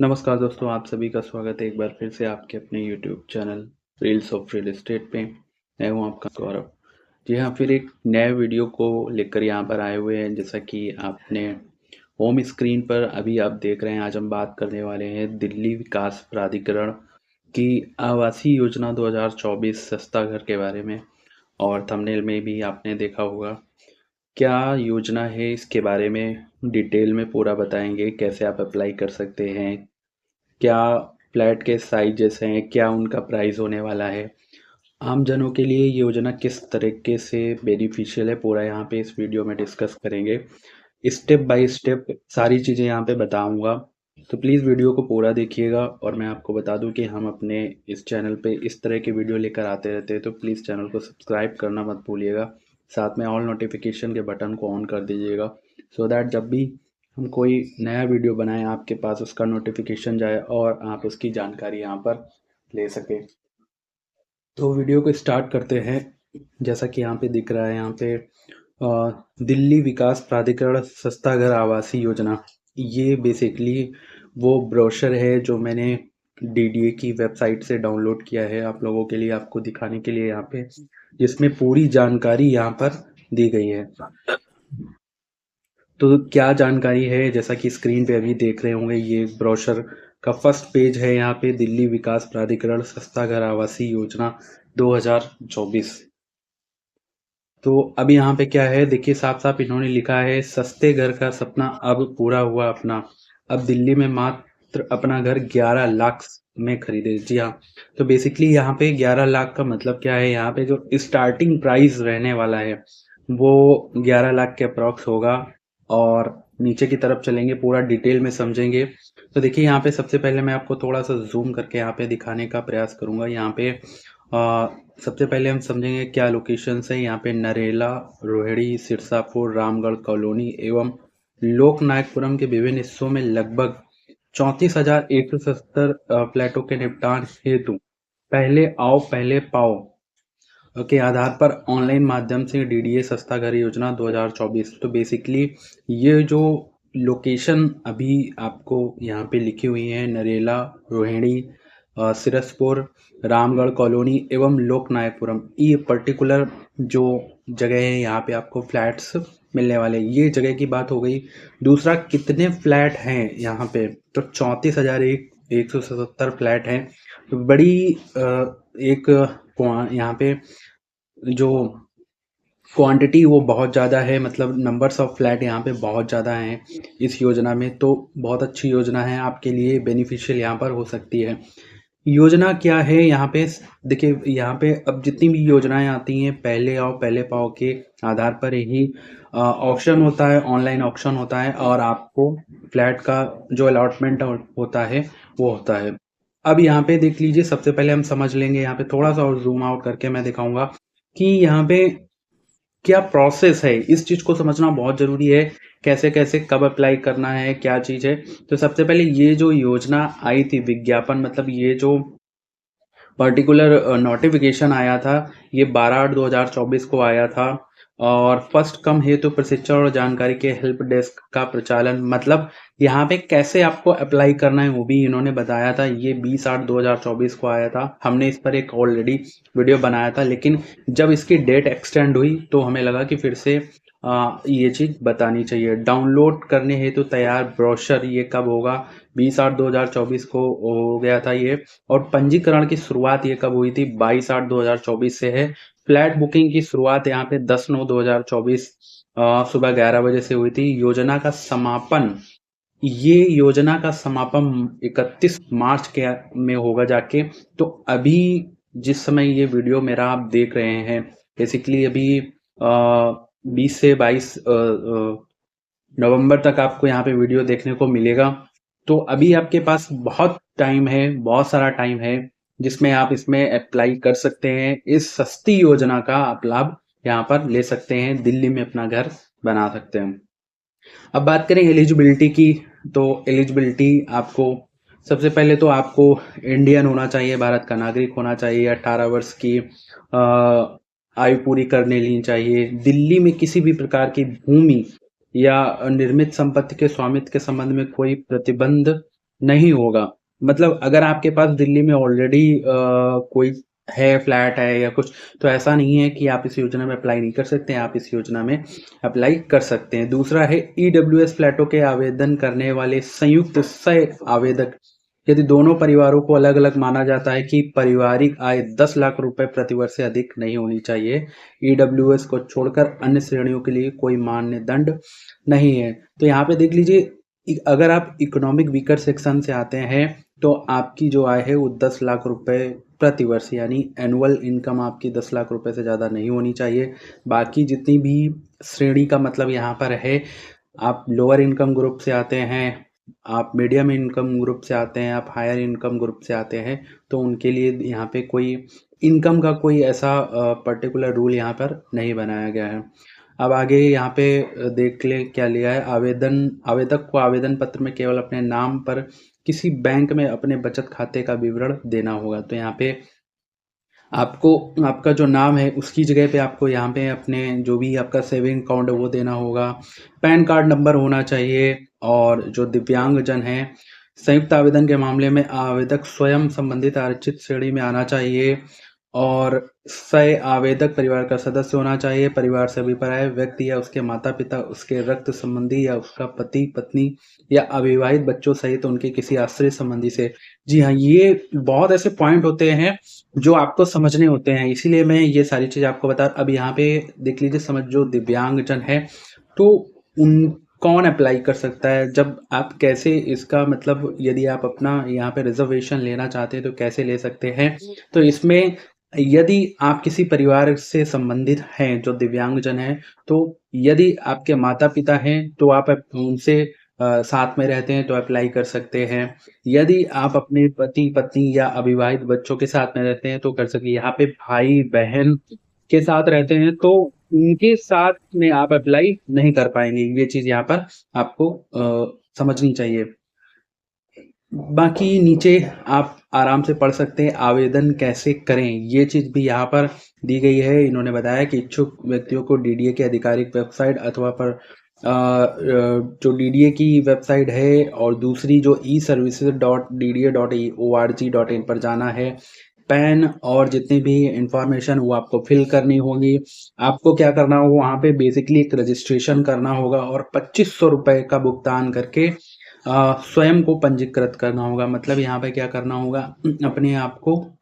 नमस्कार दोस्तों, आप सभी का स्वागत है एक बार फिर से आपके अपने YouTube channel reels of real estate पे। मैं हूं आपका गौरव। जी हाँ, फिर एक नए वीडियो को लेकर यहाँ पर आए हुए हैं। जैसा कि आपने होम स्क्रीन पर अभी आप देख रहे हैं, आज हम बात करने वाले हैं दिल्ली विकास प्राधिकरण की आवासीय योजना 2024 सस्ता घर के बारे में। और थंबनेल में भी आपने देखा होगा क्या योजना है, इसके बारे में डिटेल में पूरा बताएंगे। कैसे आप अप्लाई कर सकते हैं, क्या फ्लैट के साइजेस हैं, क्या उनका प्राइस होने वाला है, आम जनों के लिए ये योजना किस तरीके से बेनिफिशियल है, पूरा यहाँ पे इस वीडियो में डिस्कस करेंगे। स्टेप बाय स्टेप सारी चीज़ें यहाँ पे बताऊंगा, तो प्लीज़ वीडियो को पूरा देखिएगा। और मैं आपको बता दूं कि हम अपने इस चैनल पे इस तरह के वीडियो लेकर आते रहते हैं, तो प्लीज़ चैनल को सब्सक्राइब करना मत भूलिएगा। साथ में ऑल नोटिफिकेशन के बटन को ऑन कर दीजिएगा, सो दैट जब भी हम कोई नया वीडियो बनाएं आपके पास उसका नोटिफिकेशन जाए और आप उसकी जानकारी यहाँ पर ले सकें। तो वीडियो को स्टार्ट करते हैं। जैसा कि यहाँ पे दिख रहा है, यहाँ पे दिल्ली विकास प्राधिकरण सस्ता घर आवासीय योजना, ये बेसिकली वो ब्रोशर है जो मैंने डीडीए की वेबसाइट से डाउनलोड किया है आप लोगों के लिए, आपको दिखाने के लिए यहाँ पे, जिसमें पूरी जानकारी यहाँ पर दी गई है। तो क्या जानकारी है, जैसा कि स्क्रीन पे अभी देख रहे होंगे, ये ब्रोशर का फर्स्ट पेज है। यहाँ पे दिल्ली विकास प्राधिकरण सस्ता घर आवासीय योजना 2024। तो अब यहाँ पे क्या है, देखिए साफ साफ इन्होंने लिखा है, सस्ते घर का सपना अब पूरा हुआ अपना। अब दिल्ली में मात्र अपना घर 11 लाख में खरीदे। जी हाँ, तो बेसिकली यहाँ पे 11 लाख का मतलब क्या है, यहाँ पे जो स्टार्टिंग प्राइस रहने वाला है वो 11 लाख के अप्रॉक्स होगा। और नीचे की तरफ चलेंगे, पूरा डिटेल में समझेंगे। तो देखिए यहाँ पे सबसे पहले मैं आपको थोड़ा सा जूम करके यहाँ पे दिखाने का प्रयास करूंगा। यहाँ पे सबसे पहले हम समझेंगे क्या लोकेशंस है। यहाँ पे नरेला, रोहिणी, सिरसापुर, रामगढ़ कॉलोनी एवं लोकनायकपुरम के विभिन्न हिस्सों में लगभग 34,170 फ्लैटों के निपटान हेतु पहले आओ पहले पाओ के आधार पर ऑनलाइन माध्यम से डीडीए सस्ता घर योजना 2024। तो बेसिकली ये जो लोकेशन अभी आपको यहाँ पे लिखी हुई है, नरेला, रोहिणी, सिरसपुर, रामगढ़ कॉलोनी एवं लोकनायकपुरम, ये पर्टिकुलर जो जगह है यहाँ पे आपको फ्लैट्स मिलने वाले, ये जगह की बात हो गई। दूसरा, कितने फ्लैट हैं यहाँ पे, तो 34,170 फ्लैट हैं। तो बड़ी एक यहाँ पे जो क्वांटिटी वो बहुत ज़्यादा है, मतलब नंबर्स ऑफ फ्लैट यहाँ पे बहुत ज़्यादा हैं इस योजना में। तो बहुत अच्छी योजना है, आपके लिए बेनिफिशियल यहाँ पर हो सकती है। योजना क्या है यहाँ पे, देखिए यहाँ पे अब जितनी भी योजनाएं आती हैं पहले आओ पहले पाओ के आधार पर ही ऑक्शन होता है, ऑनलाइन ऑक्शन होता है और आपको फ्लैट का जो अलॉटमेंट होता है वो होता है। अब यहाँ पे देख लीजिए, सबसे पहले हम समझ लेंगे, यहाँ पे थोड़ा सा और जूम आउट करके मैं दिखाऊंगा कि यहाँ पे क्या प्रोसेस है। इस चीज को समझना बहुत जरूरी है, कैसे कैसे कब अप्लाई करना है, क्या चीज है। तो सबसे पहले ये जो योजना आई थी, विज्ञापन मतलब ये जो पर्टिकुलर नोटिफिकेशन आया था, ये 12/8/2024 को आया था। और फर्स्ट कम हेतु प्रशिक्षण और जानकारी के हेल्प डेस्क का प्रचालन, मतलब यहाँ पे कैसे आपको अप्लाई करना है वो भी इन्होंने बताया था। ये 20/8/2024 को आया था। हमने इस पर एक ऑलरेडी वीडियो बनाया था, लेकिन जब इसकी डेट एक्सटेंड हुई तो हमें लगा कि फिर से ये चीज बतानी चाहिए। डाउनलोड करने हेतु तैयार ब्रोशर, ये कब होगा, 20/8/2024 को हो गया था ये। और पंजीकरण की शुरुआत ये कब हुई थी, 22/8/2024 से है। फ्लैट बुकिंग की शुरुआत यहाँ पे 10/9/2024 सुबह 11 बजे से हुई थी। योजना का समापन 31 मार्च के में होगा जाके। तो अभी जिस समय ये वीडियो मेरा आप देख रहे हैं, बेसिकली अभी 20 से 22 नवंबर तक आपको यहाँ पे वीडियो देखने को मिलेगा। तो अभी आपके पास बहुत टाइम है, बहुत सारा टाइम है, जिसमें आप इसमें अप्लाई कर सकते हैं। इस सस्ती योजना का आप लाभ यहाँ पर ले सकते हैं, दिल्ली में अपना घर बना सकते हैं। अब बात करें एलिजिबिलिटी की, तो एलिजिबिलिटी आपको सबसे पहले तो आपको इंडियन होना चाहिए, भारत का नागरिक होना चाहिए, 18 वर्ष की आयु पूरी करने ली चाहिए, दिल्ली में किसी भी प्रकार की भूमि या निर्मित संपत्ति के स्वामित्व के संबंध में कोई प्रतिबंध नहीं होगा। मतलब अगर आपके पास दिल्ली में ऑलरेडी कोई है, फ्लैट है या कुछ, तो ऐसा नहीं है कि आप इस योजना में अप्लाई नहीं कर सकते हैं, आप इस योजना में अप्लाई कर सकते हैं। दूसरा है ईडब्ल्यूएस फ्लैटों के आवेदन करने वाले संयुक्त सह आवेदक, यदि दोनों परिवारों को अलग अलग माना जाता है कि पारिवारिक आय 10 लाख रुपए प्रतिवर्ष से अधिक नहीं होनी चाहिए, ईडब्ल्यूएस को छोड़कर अन्य श्रेणियों के लिए कोई मानदंड नहीं है। तो यहाँ पे देख लीजिए, अगर आप इकोनॉमिक वीकर सेक्शन से आते हैं तो आपकी जो आय है वो 10 लाख रुपए प्रति वर्ष, यानी एनुअल इनकम आपकी 10 लाख रुपए से ज़्यादा नहीं होनी चाहिए। बाकी जितनी भी श्रेणी का मतलब यहाँ पर है, आप लोअर इनकम ग्रुप से आते हैं, आप मीडियम इनकम ग्रुप से आते हैं, आप हायर इनकम ग्रुप से आते हैं, तो उनके लिए यहाँ पे कोई इनकम का कोई ऐसा पर्टिकुलर रूल यहाँ पर नहीं बनाया गया है। अब आगे यहाँ पे देख ले क्या लिया है। आवेदक को आवेदन पत्र में केवल अपने नाम पर किसी बैंक में अपने बचत खाते का विवरण देना होगा। तो यहाँ पे आपको आपका जो नाम है उसकी जगह पे आपको यहाँ पे अपने जो भी आपका सेविंग अकाउंट है वो देना होगा। पैन कार्ड नंबर होना चाहिए। और जो दिव्यांगजन है, संयुक्त आवेदन के मामले में आवेदक स्वयं संबंधित आरक्षित श्रेणी में आना चाहिए और सह आवेदक परिवार का सदस्य होना चाहिए। परिवार से अभिप्राय व्यक्ति या उसके माता पिता, उसके रक्त संबंधी या उसका पति पत्नी या अविवाहित बच्चों सहित उनके किसी आश्रित संबंधी से। जी हाँ, ये बहुत ऐसे पॉइंट होते हैं जो आपको समझने होते हैं, इसीलिए मैं ये सारी चीज़ आपको बता। अब यहाँ पे देख लीजिए, समझ जो दिव्यांगजन है तो उन कौन अप्लाई कर सकता है, जब आप कैसे इसका मतलब यदि आप अपना यहाँ पे रिजर्वेशन लेना चाहते हैं तो कैसे ले सकते हैं। तो इसमें यदि आप किसी परिवार से संबंधित हैं जो दिव्यांगजन हैं, तो यदि आपके माता पिता हैं तो आप उनसे साथ में रहते हैं तो अप्लाई कर सकते हैं। यदि आप अपने पति पत्नी या अविवाहित बच्चों के साथ में रहते हैं तो कर सकते हैं। यहाँ पे भाई बहन के साथ रहते हैं तो उनके साथ में आप अप्लाई नहीं कर पाएंगे। ये चीज यहाँ पर आपको समझनी चाहिए। बाकी नीचे आप आराम से पढ़ सकते हैं आवेदन कैसे करें, ये चीज भी यहाँ पर दी गई है। इन्होंने बताया कि इच्छुक व्यक्तियों को डीडीए की आधिकारिक वेबसाइट अथवा पर जो डीडीए की वेबसाइट है और दूसरी जो e-services.dda.org.in पर जाना है। पैन और जितनी भी इंफॉर्मेशन वो आपको फिल करनी होगी। आपको क्या करना होगा, वहाँ पे बेसिकली एक रजिस्ट्रेशन करना होगा और 2500 रुपए का भुगतान करके स्वयं को पंजीकृत करना होगा। मतलब यहाँ पे क्या करना होगा, अपने आप को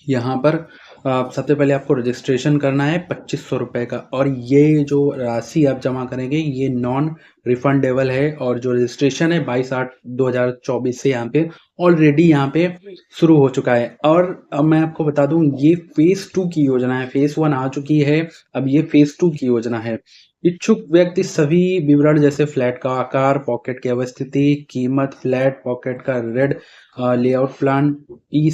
यहाँ पर सबसे पहले आपको रजिस्ट्रेशन करना है 2500 रुपए का, और ये जो राशि आप जमा करेंगे ये नॉन रिफंडेबल है। और जो रजिस्ट्रेशन है 22/8/2024 से यहाँ पे ऑलरेडी यहाँ पे शुरू हो चुका है। और अब मैं आपको बता दूं, ये फेज 2 की योजना है। फेज 1 आ चुकी है, अब ये फेज 2 की योजना है। इच्छुक व्यक्ति सभी विवरण जैसे फ्लैट का आकार, पॉकेट की अवस्थिति, कीमत, फ्लैट पॉकेट का रेड लेआउट प्लान ई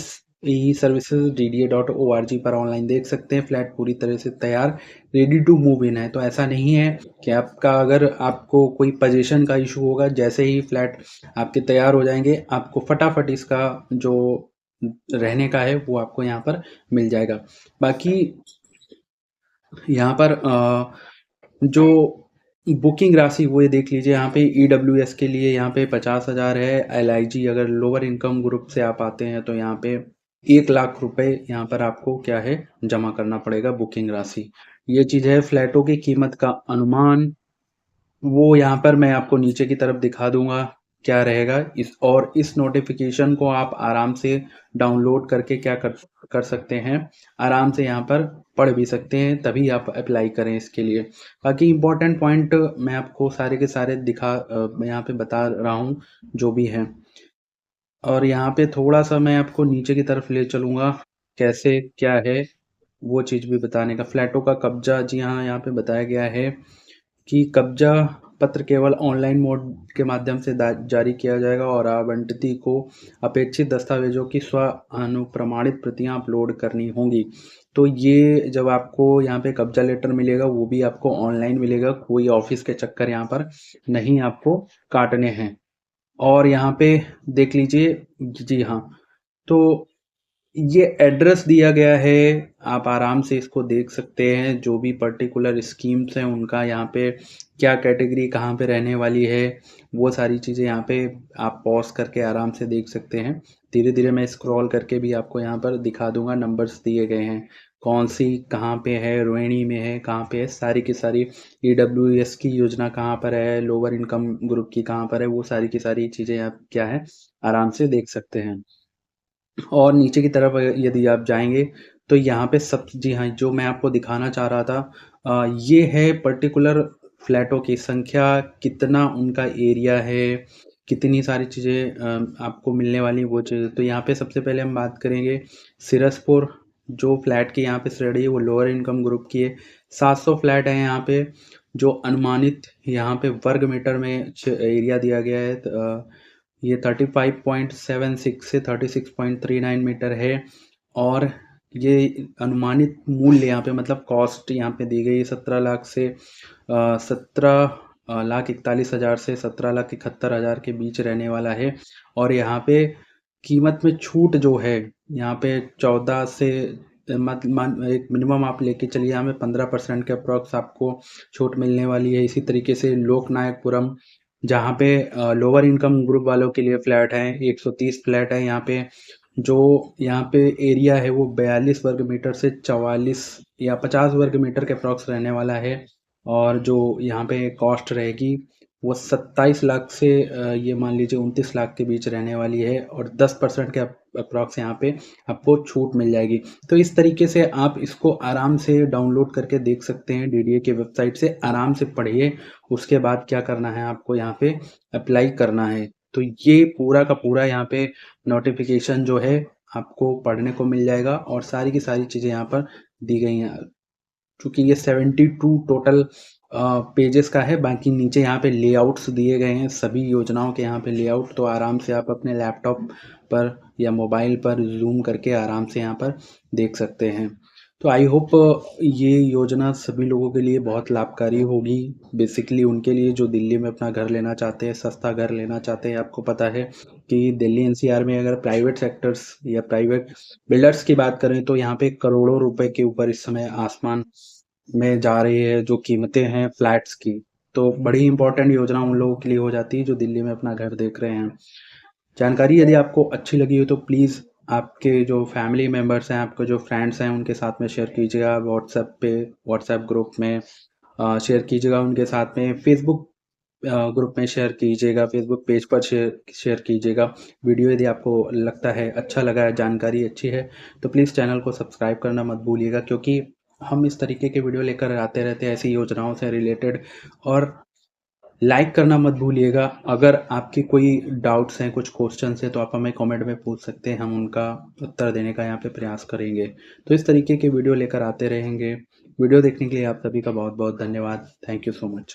सर्विसेज DDA.org पर ऑनलाइन देख सकते हैं। फ्लैट पूरी तरह से तैयार, रेडी टू मूव इन है। तो ऐसा नहीं है कि आपका अगर आपको कोई पोजीशन का इशू होगा, जैसे ही फ्लैट आपके तैयार हो जाएंगे आपको फटाफट इसका जो रहने का है वो आपको यहाँ पर मिल जाएगा। बाकी यहाँ पर जो बुकिंग राशि वो ये देख लीजिए। यहाँ पे EWS के लिए यहाँ पे 50,000 है। LIG अगर लोअर इनकम ग्रुप से आप आते हैं तो यहाँ पे 1 लाख रुपए यहाँ पर आपको क्या है जमा करना पड़ेगा बुकिंग राशि। ये चीज है। फ्लैटों की कीमत का अनुमान वो यहाँ पर मैं आपको नीचे की तरफ दिखा दूंगा क्या रहेगा। इस नोटिफिकेशन को आप आराम से डाउनलोड करके क्या कर सकते हैं, आराम से यहाँ पर पढ़ भी सकते हैं, तभी आप अप्लाई करें इसके लिए। बाकी इंपॉर्टेंट पॉइंट मैं आपको सारे के सारे मैं यहाँ पे बता रहा हूँ जो भी है। और यहाँ पे थोड़ा सा मैं आपको नीचे की तरफ ले चलूंगा कैसे क्या है वो चीज भी बताने का। फ्लैटों का कब्जा, जी हाँ, यहाँ पे बताया गया है कि कब्जा पत्र केवल ऑनलाइन मोड के माध्यम से जारी किया जाएगा और आवंटित को अपेक्षित दस्तावेजों की स्व अनुप्रमाणित प्रतियां अपलोड करनी होंगी। तो ये जब आपको यहाँ पे कब्जा लेटर मिलेगा वो भी आपको ऑनलाइन मिलेगा, कोई ऑफिस के चक्कर यहाँ पर नहीं आपको काटने हैं। और यहाँ पे देख लीजिए, जी हाँ, तो ये एड्रेस दिया गया है, आप आराम से इसको देख सकते हैं। जो भी पर्टिकुलर स्कीम्स हैं उनका यहाँ पे क्या कैटेगरी कहाँ पे रहने वाली है, वो सारी चीज़ें यहाँ पे आप पॉज करके आराम से देख सकते हैं। धीरे धीरे मैं स्क्रॉल करके भी आपको यहाँ पर दिखा दूंगा, नंबर्स दिए गए हैं कौन सी कहाँ पे है, रोहिणी में है, कहाँ पे है, सारी की सारी EWS की योजना कहाँ पर है, लोअर इनकम ग्रुप की कहाँ पर है, वो सारी की सारी चीज़ें आप क्या है आराम से देख सकते हैं। और नीचे की तरफ यदि आप जाएंगे तो यहाँ पे सब, जी हाँ, जो मैं आपको दिखाना चाह रहा था, ये है पर्टिकुलर फ्लैटों की संख्या, कितना उनका एरिया है, कितनी सारी चीज़ें आपको मिलने वाली वो चीज़। तो यहाँ पे सबसे पहले हम बात करेंगे सिरसपुर, जो फ्लैट की यहाँ पे श्रेणी है वो लोअर इनकम ग्रुप की है। 700 फ्लैट है यहाँ पे, जो अनुमानित यहाँ पे वर्ग मीटर में एरिया दिया गया है। ये 35.76 से 36.39 मीटर है। और ये अनुमानित मूल्य यहाँ पे मतलब कॉस्ट यहाँ पे दी गई है 17 लाख से 17,41,000 से 17,71,000 के बीच रहने वाला है। और यहाँ पे कीमत में छूट जो है यहाँ पे 14 से एक मिनिमम आप लेके चलिए, यहाँ पे 15% के अप्रॉक्स आपको छूट मिलने वाली है। इसी तरीके से लोकनायकपुरम, जहाँ पे लोअर इनकम ग्रुप वालों के लिए फ्लैट हैं, 130 फ्लैट है यहाँ पे। जो यहाँ पे एरिया है वो 42 वर्ग मीटर से 44 या 50 वर्ग मीटर के अप्रॉक्स रहने वाला है। और जो यहाँ पे कॉस्ट रहेगी वो 27 लाख से ये मान लीजिए 29 लाख के बीच रहने वाली है। और 10% के अप्रॉक्स यहाँ पे आपको छूट मिल जाएगी। तो इस तरीके से आप इसको आराम से डाउनलोड करके देख सकते हैं, DDA की वेबसाइट से आराम से पढ़िए। उसके बाद क्या करना है, आपको यहाँ पे अप्लाई करना है। तो ये पूरा का पूरा यहाँ पे नोटिफिकेशन जो है आपको पढ़ने को मिल जाएगा, और सारी की सारी चीज़ें यहाँ पर दी गई हैं। चूंकि ये 72 टोटल पेजेस का है, बाकी नीचे यहाँ पे लेआउट्स दिए गए हैं सभी योजनाओं के, यहाँ पे लेआउट तो आराम से आप अपने लैपटॉप पर या मोबाइल पर जूम करके आराम से यहाँ पर देख सकते हैं। तो आई होप ये योजना सभी लोगों के लिए बहुत लाभकारी होगी। बेसिकली उनके लिए जो दिल्ली में अपना घर लेना चाहते हैं, सस्ता घर लेना चाहते हैं। आपको पता है कि दिल्ली NCR में अगर प्राइवेट सेक्टर्स या प्राइवेट बिल्डर्स की बात करें तो यहाँ पे करोड़ों रुपए के ऊपर इस समय आसमान में जा रही है जो कीमतें हैं फ्लैट्स की। तो बड़ी इंपॉर्टेंट योजना उन लोगों के लिए हो जाती है जो दिल्ली में अपना घर देख रहे हैं। जानकारी यदि आपको अच्छी लगी हो तो प्लीज़ आपके जो फैमिली मेम्बर्स हैं, आपके जो फ्रेंड्स हैं, उनके साथ में शेयर कीजिएगा। व्हाट्सएप पे, व्हाट्सएप ग्रुप में शेयर कीजिएगा उनके साथ में। फेसबुक ग्रुप में शेयर कीजिएगा, फेसबुक पेज पर शेयर कीजिएगा। वीडियो यदि आपको लगता है अच्छा लगा है, जानकारी अच्छी है, तो प्लीज़ चैनल को सब्सक्राइब करना मत भूलिएगा, क्योंकि हम इस तरीके के वीडियो लेकर आते रहते हैं ऐसी योजनाओं से रिलेटेड। और लाइक करना मत भूलिएगा। अगर आपके कोई डाउट्स हैं, कुछ क्वेश्चंस हैं, तो आप हमें कमेंट में पूछ सकते हैं, हम उनका उत्तर देने का यहाँ पे प्रयास करेंगे। तो इस तरीके के वीडियो लेकर आते रहेंगे। वीडियो देखने के लिए आप सभी का बहुत बहुत धन्यवाद। Thank you so much.